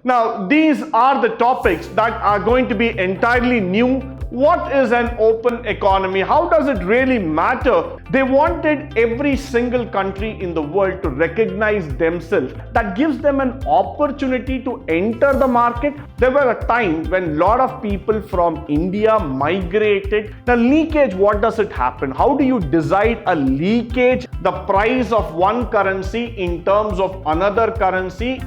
Now, these are the topics that are going to be entirely new. What is an open economy? How does it really matter? They wanted every single country in the world to recognize themselves. That gives them an opportunity to enter the market. There were a time when a lot of people from India migrated. Now, leakage, what does it happen? How do you decide a leakage, the price of one currency in terms of another currency?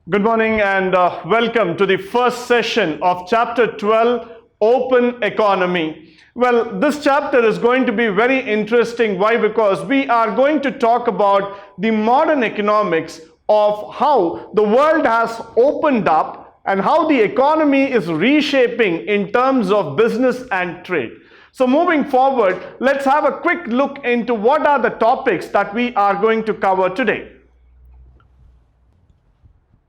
Good morning and welcome to the first session of Chapter 12, Open Economy. Well, this chapter is going to be very interesting. Why? Because we are going to talk about the modern economics of how the world has opened up and how the economy is reshaping in terms of business and trade. So moving forward, let's have a quick look into what are the topics that we are going to cover today.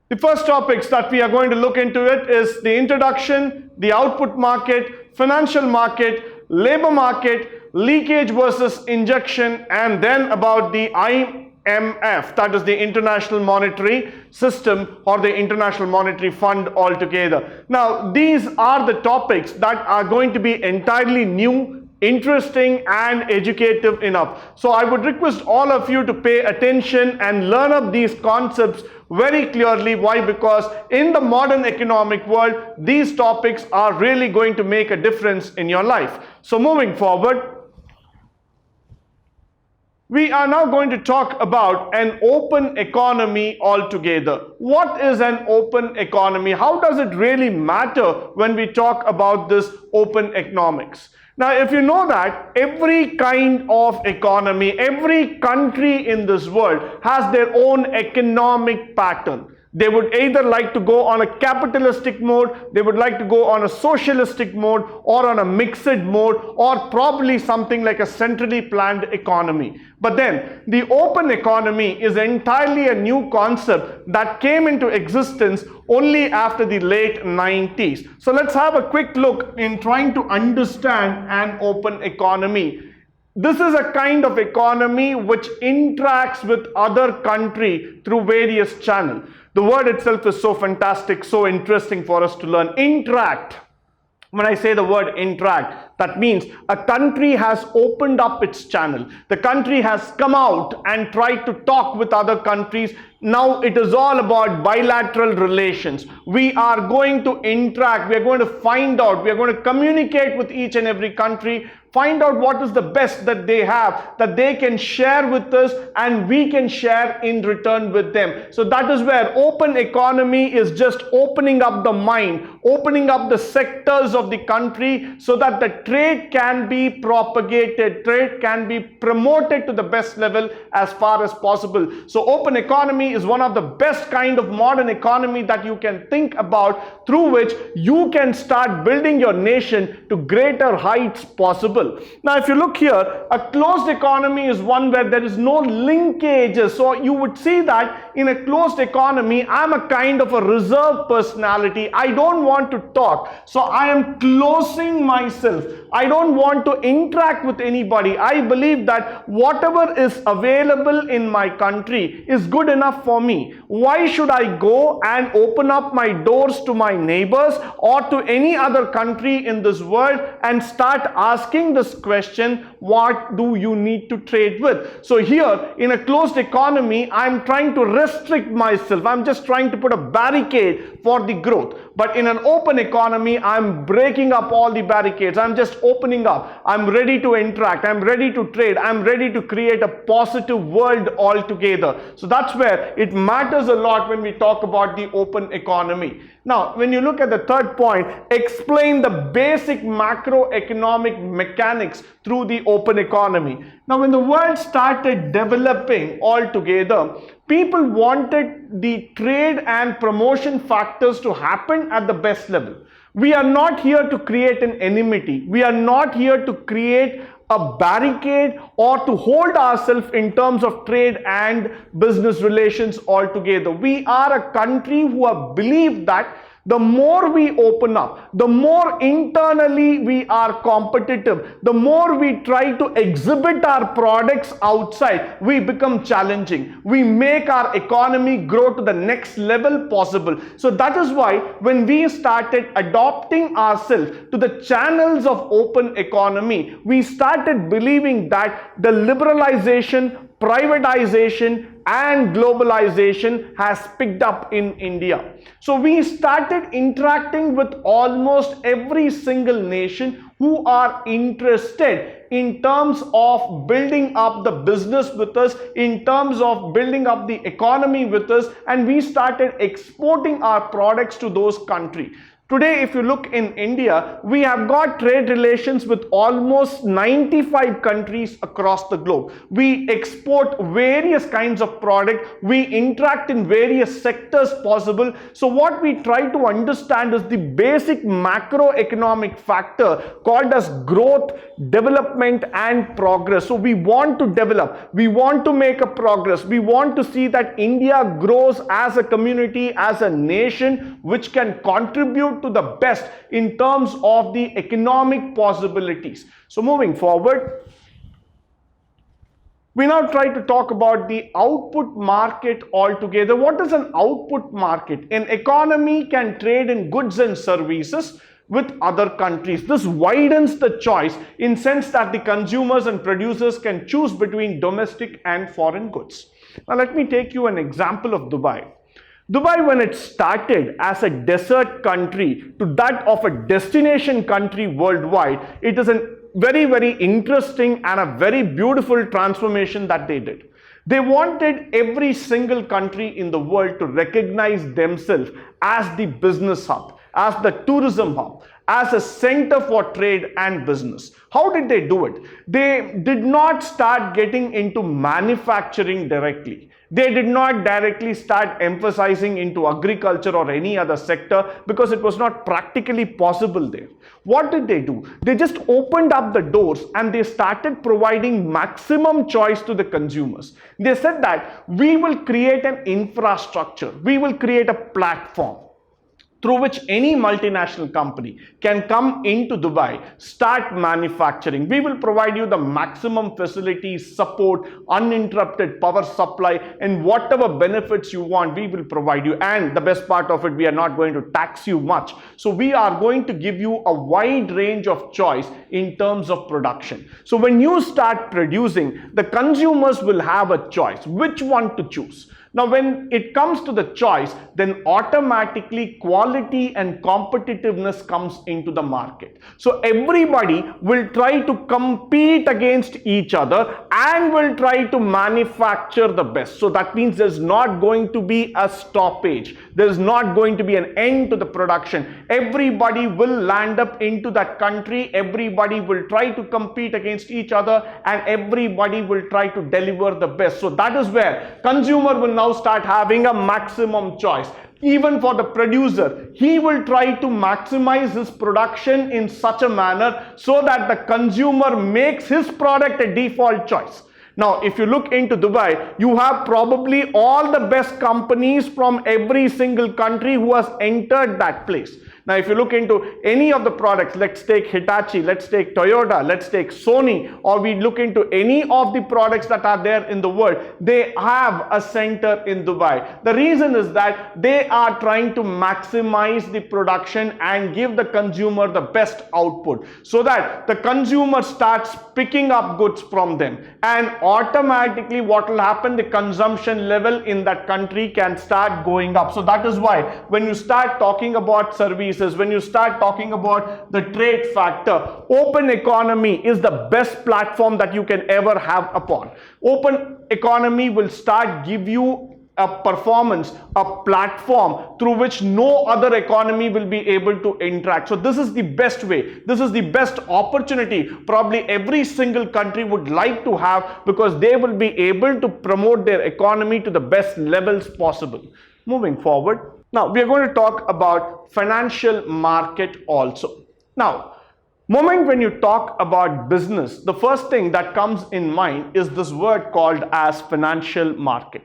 The first topics that we are going to look into it is the introduction, the output market, financial market, labor market, leakage versus injection, and then about the IMF, that is the International Monetary System or the International Monetary Fund altogether. Now, these are the topics that are going to be entirely new, interesting and educative enough. So I would request all of you to pay attention and learn up these concepts very clearly. Why? Because in the modern economic world, these topics are really going to make a difference in your life. So moving forward, we are now going to talk about an open economy altogether. What is an open economy? How does it really matter when we talk about this open economics? Now, if you know that every kind of economy, every country in this world has their own economic pattern. They would either like to go on a capitalistic mode, they would like to go on a socialistic mode, or on a mixed mode, or probably something like a centrally planned economy. But then the open economy is entirely a new concept that came into existence only after the late 90s. So let's have a quick look in trying to understand an open economy. This is a kind of economy which interacts with other country through various channels. The word itself is so fantastic, so interesting for us to learn. Interact. When I say the word interact, that means a country has opened up its channel. The country has come out and tried to talk with other countries. Now it is all about bilateral relations. We are going to interact. We are going to find out. We are going to communicate with each and every country. Find out what is the best that they have, that they can share with us and we can share in return with them. So that is where open economy is just opening up the mind, opening up the sectors of the country so that the trade can be propagated, trade can be promoted to the best level as far as possible. So open economy is one of the best kind of modern economy that you can think about, through which you can start building your nation to greater heights possible. Now, if you look here, a closed economy is one where there is no linkages. So you would see that in a closed economy, I'm a kind of a reserved personality. I don't want to talk. So I am closing myself. I don't want to interact with anybody. I believe that whatever is available in my country is good enough for me. Why should I go and open up my doors to my neighbors or to any other country in this world and start asking this question, what do you need to trade with? So here in a closed economy, I'm trying to restrict myself. I'm just trying to put a barricade for the growth. But in an open economy, I'm breaking up all the barricades. I'm just opening up. I'm ready to interact. I'm ready to trade. I'm ready to create a positive world altogether. So that's where it matters a lot when we talk about the open economy. Now, when you look at the third point, explain the basic macroeconomic mechanics through the open economy. Now, when the world started developing altogether, people wanted the trade and promotion factors to happen at the best level. We are not here to create an enmity. We are not here to create a barricade or to hold ourselves in terms of trade and business relations altogether. We are a country who have believed that The more we open up, the more internally we are competitive, the more we try to exhibit our products outside, we become challenging. We make our economy grow to the next level possible. So that is why when we started adopting ourselves to the channels of open economy, we started believing that the liberalization, privatization and globalization has picked up in India. So we started interacting with almost every single nation who are interested in terms of building up the business with us, in terms of building up the economy with us, and we started exporting our products to those countries. Today, if you look in India, we have got trade relations with almost 95 countries across the globe. We export various kinds of product. We interact in various sectors possible. So what we try to understand is the basic macroeconomic factor called as growth, development and progress. So we want to develop. We want to make a progress. We want to see that India grows as a community, as a nation, which can contribute to the best in terms of the economic possibilities. So moving forward, we now try to talk about the output market altogether. What is an output market? An economy can trade in goods and services with other countries. This widens the choice in sense that the consumers and producers can choose between domestic and foreign goods. Now let me take you an example of Dubai. Dubai, when it started as a desert country to that of a destination country worldwide, it is a very, very interesting and a very beautiful transformation that they did. They wanted every single country in the world to recognize themselves as the business hub, as the tourism hub, as a center for trade and business. How did they do it? They did not start getting into manufacturing directly. They did not directly start emphasizing into agriculture or any other sector because it was not practically possible there. What did they do? They just opened up the doors and they started providing maximum choice to the consumers. They said that we will create an infrastructure, we will create a platform through which any multinational company can come into Dubai, start manufacturing. We will provide you the maximum facilities, support, uninterrupted power supply, and whatever benefits you want, we will provide you. And the best part of it, we are not going to tax you much. So we are going to give you a wide range of choice in terms of production. So when you start producing, the consumers will have a choice, which one to choose. Now, when it comes to the choice, then automatically quality and competitiveness comes into the market. So everybody will try to compete against each other and will try to manufacture the best. So that means there's not going to be a stoppage. There's not going to be an end to the production. Everybody will land up into that country. Everybody will try to compete against each other and everybody will try to deliver the best. So that is where consumer will now start having a maximum choice. Even for the producer, he will try to maximize his production in such a manner so that the consumer makes his product a default choice. Now, if you look into Dubai, you have probably all the best companies from every single country who has entered that place. Now, if you look into any of the products, let's take Hitachi, let's take Toyota, let's take Sony, or we look into any of the products that are there in the world, they have a center in Dubai. The reason is that they are trying to maximize the production and give the consumer the best output so that the consumer starts picking up goods from them. And automatically what will happen, the consumption level in that country can start going up. So that is why when you start talking about services, when you start talking about the trade factor, open economy is the best platform that you can ever have upon. Open economy will start give you a performance, a platform through which no other economy will be able to interact. So this is the best way. This is the best opportunity probably every single country would like to have, because they will be able to promote their economy to the best levels possible. Moving forward, now we are going to talk about financial market also. Now, moment when you talk about business, the first thing that comes in mind is this word called as financial market.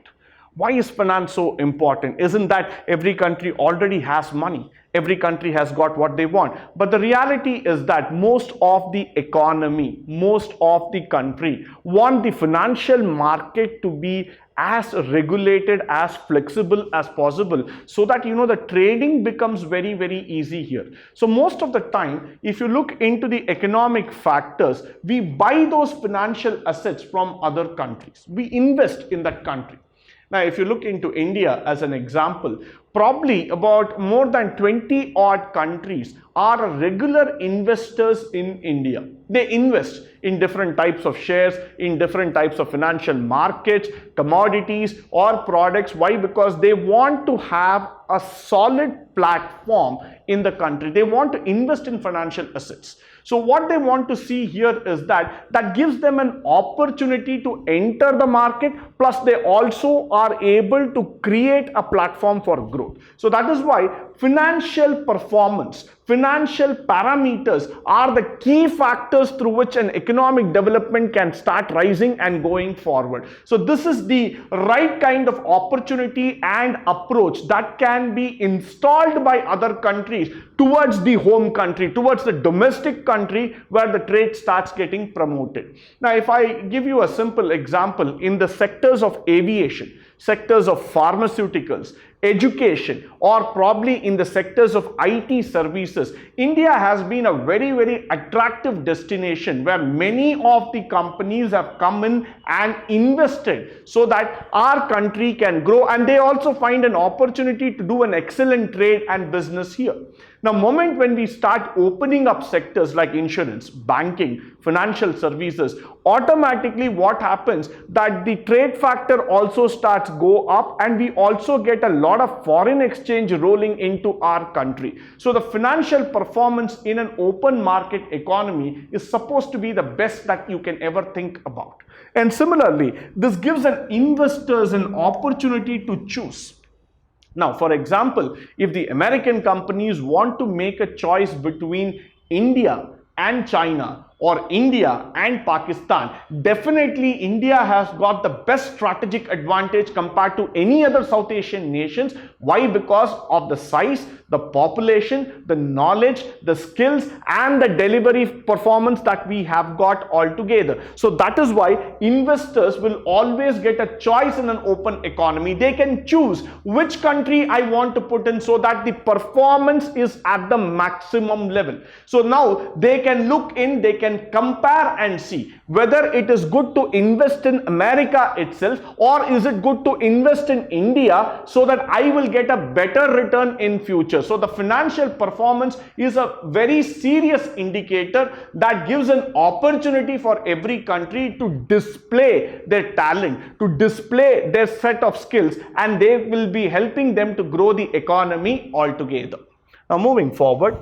Why is finance so important? Isn't that every country already has money? Every country has got what they want. But the reality is that most of the economy, most of the country want the financial market to be as regulated, as flexible as possible, so that the trading becomes very, very easy here. So most of the time, if you look into the economic factors, we buy those financial assets from other countries. We invest in that country. Now, if you look into India as an example, probably about more than 20 odd countries are regular investors in India. They invest in different types of shares, in different types of financial markets, commodities or products. Why? Because they want to have a solid platform in the country. They want to invest in financial assets. So what they want to see here is that gives them an opportunity to enter the market, plus they also are able to create a platform for growth. So that is why financial performance, financial parameters are the key factors through which an economic development can start rising and going forward. So this is the right kind of opportunity and approach that can be installed by other countries towards the home country, towards the domestic country where the trade starts getting promoted. Now, if I give you a simple example, in the sectors of aviation, sectors of pharmaceuticals, education, or probably in the sectors of IT services, India has been a very, very attractive destination where many of the companies have come in and invested so that our country can grow, and they also find an opportunity to do an excellent trade and business here. Now, moment when we start opening up sectors like insurance, banking, financial services, automatically what happens that the trade factor also starts go up, and we also get a lot of foreign exchange rolling into our country. So the financial performance in an open market economy is supposed to be the best that you can ever think about. And similarly, this gives an investors an opportunity to choose. Now, for example, if the American companies want to make a choice between India and China, or India and Pakistan, definitely India has got the best strategic advantage compared to any other South Asian nations. Why? Because of the size, the population, the knowledge, the skills, and the delivery performance that we have got all together. So that is why investors will always get a choice in an open economy. They can choose which country I want to put in so that the performance is at the maximum level. So now they can look in, they can compare and see whether it is good to invest in America itself, or is it good to invest in India so that I will get a better return in future. So the financial performance is a very serious indicator that gives an opportunity for every country to display their talent, to display their set of skills, and they will be helping them to grow the economy altogether. Now, moving forward,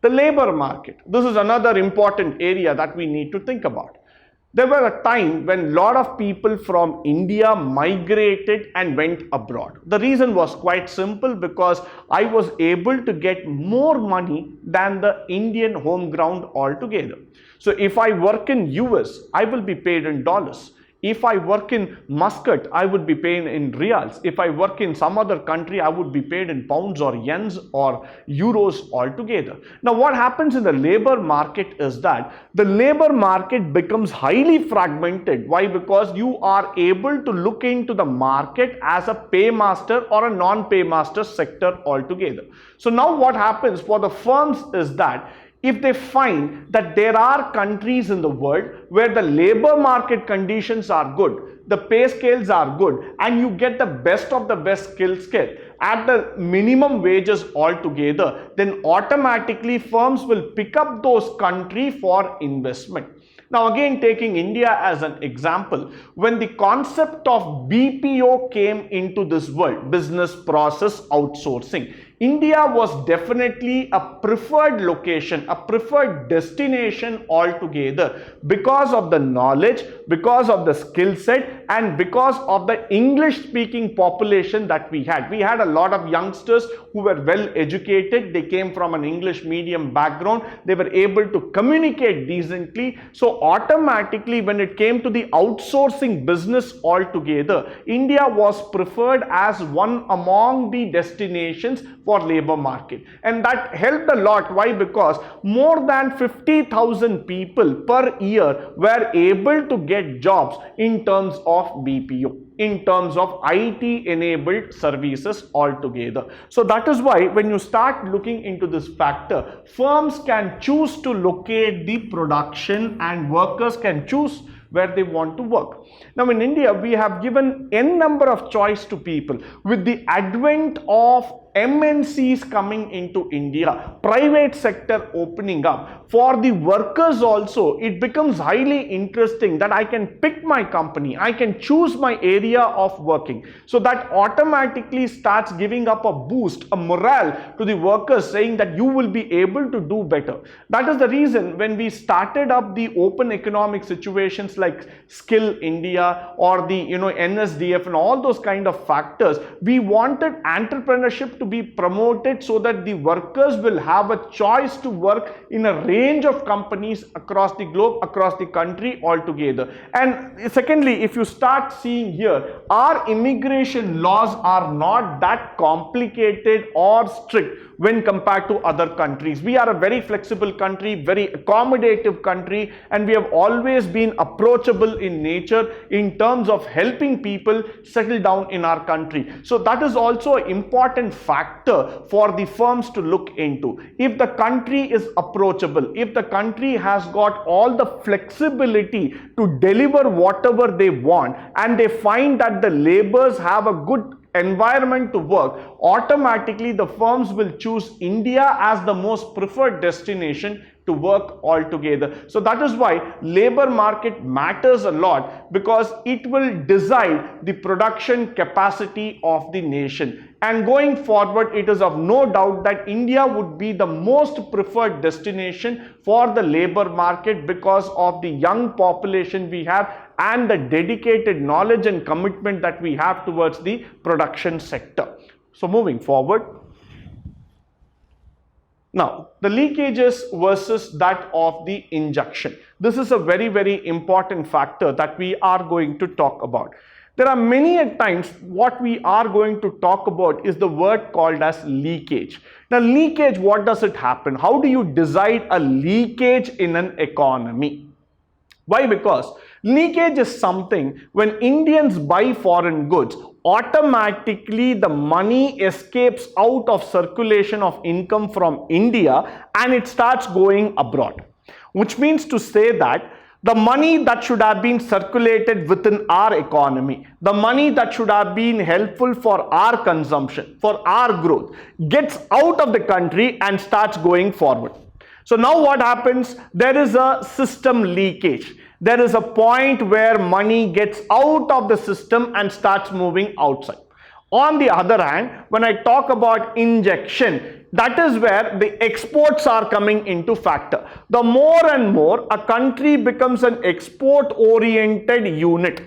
the labor market. This is another important area that we need to think about. There was a time when a lot of people from India migrated and went abroad. The reason was quite simple, because I was able to get more money than the Indian home ground altogether. So if I work in US, I will be paid in dollars. If I work in Muscat, I would be paid in reals. If I work in some other country, I would be paid in pounds or yens or euros altogether. Now, what happens in the labor market is that the labor market becomes highly fragmented. Why? Because you are able to look into the market as a paymaster or a non-paymaster sector altogether. So now what happens for the firms is that if they find that there are countries in the world where the labor market conditions are good, the pay scales are good, and you get the best of the best skill at the minimum wages altogether, then automatically firms will pick up those countries for investment. Now, again, taking India as an example, when the concept of BPO came into this world, business process outsourcing, India was definitely a preferred location, a preferred destination altogether because of the knowledge, because of the skill set, and because of the English speaking population that we had. We had a lot of youngsters who were well educated. They came from an English medium background. They were able to communicate decently. So automatically, when it came to the outsourcing business altogether, India was preferred as one among the destinations for labor market, and that helped a lot. Why? Because more than 50,000 people per year were able to get jobs in terms of BPO, in terms of IT enabled services altogether. So that is why when you start looking into this factor, firms can choose to locate the production and workers can choose where they want to work. Now in India, we have given n number of choice to people. With the advent of MNCs coming into India, private sector opening up, for the workers also, it becomes highly interesting that I can pick my company, I can choose my area of working. So that automatically starts giving up a boost, a morale to the workers, saying that you will be able to do better. That is the reason when we started up the open economic situations like Skill India or the NSDF and all those kind of factors, we wanted entrepreneurship to be promoted so that the workers will have a choice to work in a range of companies across the globe, across the country altogether. And secondly, if you start seeing here, our immigration laws are not that complicated or strict when compared to other countries. We are a very flexible country, very accommodative country, and we have always been approachable in nature in terms of helping people settle down in our country. So that is also an important factor for the firms to look into. If the country is approachable, if the country has got all the flexibility to deliver whatever they want, and they find that the laborers have a good environment to work, automatically the firms will choose India as the most preferred destination to work altogether. So that is why labor market matters a lot, because it will decide the production capacity of the nation. And going forward, it is of no doubt that India would be the most preferred destination for the labor market because of the young population we have and the dedicated knowledge and commitment that we have towards the production sector. So moving forward. Now, the leakages versus that of the injection. This is a very, very important factor that we are going to talk about. There are many times what we are going to talk about is the word called as leakage. Now, leakage, what does it happen? How do you decide a leakage in an economy? Why? Because leakage is something when Indians buy foreign goods, automatically the money escapes out of circulation of income from India and it starts going abroad. Which means to say that the money that should have been circulated within our economy, the money that should have been helpful for our consumption, for our growth, gets out of the country and starts going forward. So now what happens? There is a system leakage. There is a point where money gets out of the system and starts moving outside. On the other hand, when I talk about injection, that is where the exports are coming into factor. The more and more a country becomes an export-oriented unit,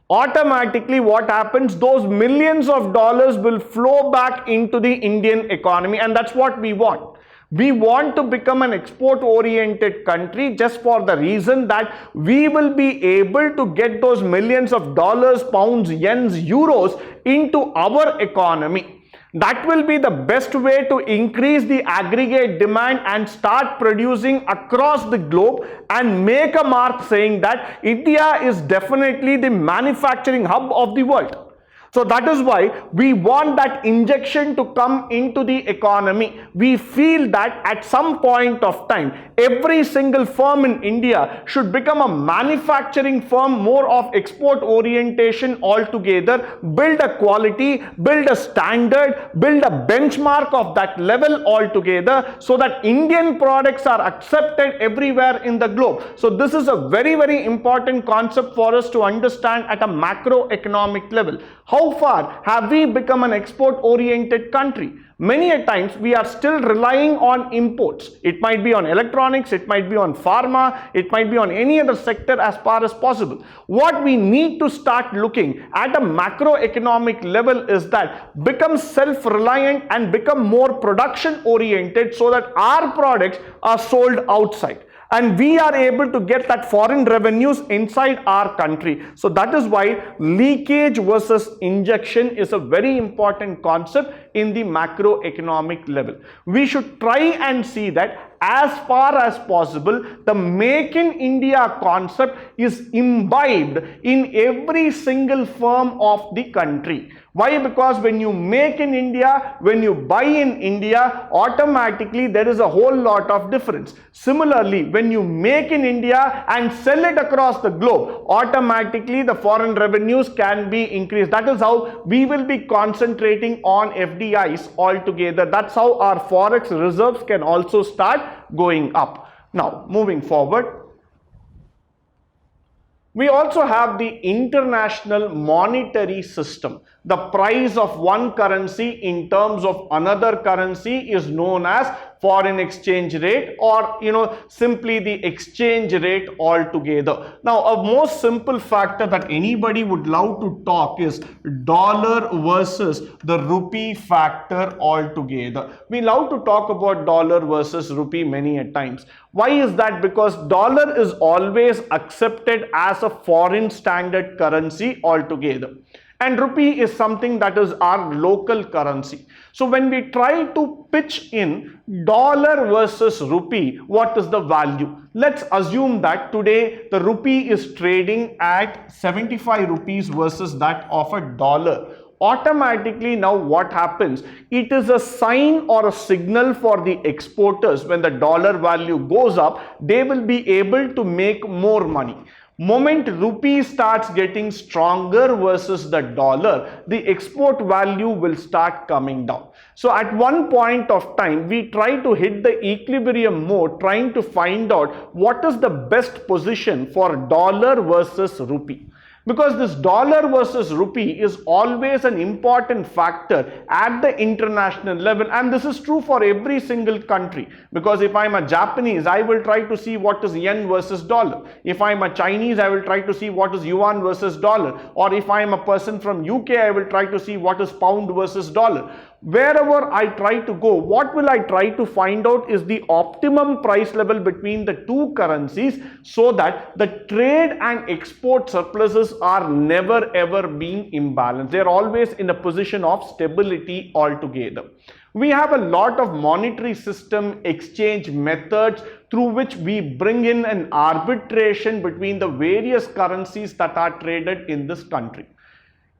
automatically what happens? Those millions of dollars will flow back into the Indian economy, and that's what we want. We want to become an export-oriented country just for the reason that we will be able to get those millions of dollars, pounds, yens, euros into our economy. That will be the best way to increase the aggregate demand and start producing across the globe and make a mark saying that India is definitely the manufacturing hub of the world. So that is why we want that injection to come into the economy. We feel that at some point of time, every single firm in India should become a manufacturing firm, more of export orientation altogether, build a quality, build a standard, build a benchmark of that level altogether so that Indian products are accepted everywhere in the globe. So this is a very, very important concept for us to understand at a macroeconomic level. How far have we become an export-oriented country? Many a times we are still relying on imports. It might be on electronics, it might be on pharma, it might be on any other sector as far as possible. What we need to start looking at a macroeconomic level is that become self-reliant and become more production oriented so that our products are sold outside and we are able to get that foreign revenues inside our country. So that is why leakage versus injection is a very important concept in the macroeconomic level. We should try and see that as far as possible, the Make in India concept is imbibed in every single firm of the country. Why? Because when you make in India, when you buy in India, automatically there is a whole lot of difference. Similarly, when you make in India and sell it across the globe, automatically the foreign revenues can be increased. That is how we will be concentrating on FDIs altogether. That's how our forex reserves can also start going up. Now, moving forward, we also have the international monetary system. The price of one currency in terms of another currency is known as foreign exchange rate, or simply the exchange rate altogether. Now, a most simple factor that anybody would love to talk is dollar versus the rupee factor altogether. We love to talk about dollar versus rupee many a times. Why is that? Because dollar is always accepted as a foreign standard currency altogether, and rupee is something that is our local currency. So when we try to pitch in dollar versus rupee, what is the value? Let's assume that today the rupee is trading at 75 rupees versus that of a dollar. Automatically now what happens? It is a sign or a signal for the exporters. When the dollar value goes up, they will be able to make more money. Moment rupee starts getting stronger versus the dollar, the export value will start coming down. So at one point of time, we try to hit the equilibrium mode, trying to find out what is the best position for dollar versus rupee. Because this dollar versus rupee is always an important factor at the international level, and this is true for every single country. Because if I'm a Japanese, I will try to see what is yen versus dollar. If I'm a Chinese, I will try to see what is yuan versus dollar. Or if I'm a person from UK, I will try to see what is pound versus dollar. Wherever I try to go, what will I try to find out is the optimum price level between the two currencies, so that the trade and export surpluses are never ever being imbalanced. They are always in a position of stability altogether. We have a lot of monetary system exchange methods through which we bring in an arbitration between the various currencies that are traded in this country.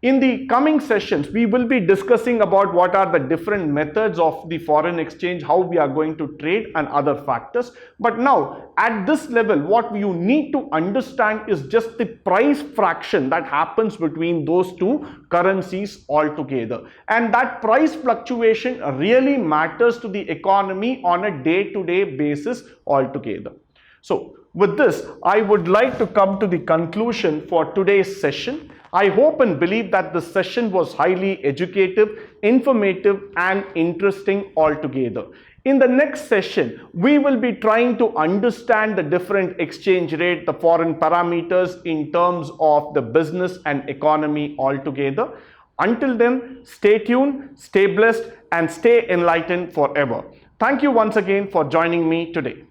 In the coming sessions, we will be discussing about what are the different methods of the foreign exchange, how we are going to trade and other factors. But now, at this level, what you need to understand is just the price fraction that happens between those two currencies altogether. And that price fluctuation really matters to the economy on a day-to-day basis altogether. So, with this, I would like to come to the conclusion for today's session. I hope and believe that this session was highly educative, informative and interesting altogether. In the next session, we will be trying to understand the different exchange rate, the foreign parameters in terms of the business and economy altogether. Until then, stay tuned, stay blessed and stay enlightened forever. Thank you once again for joining me today.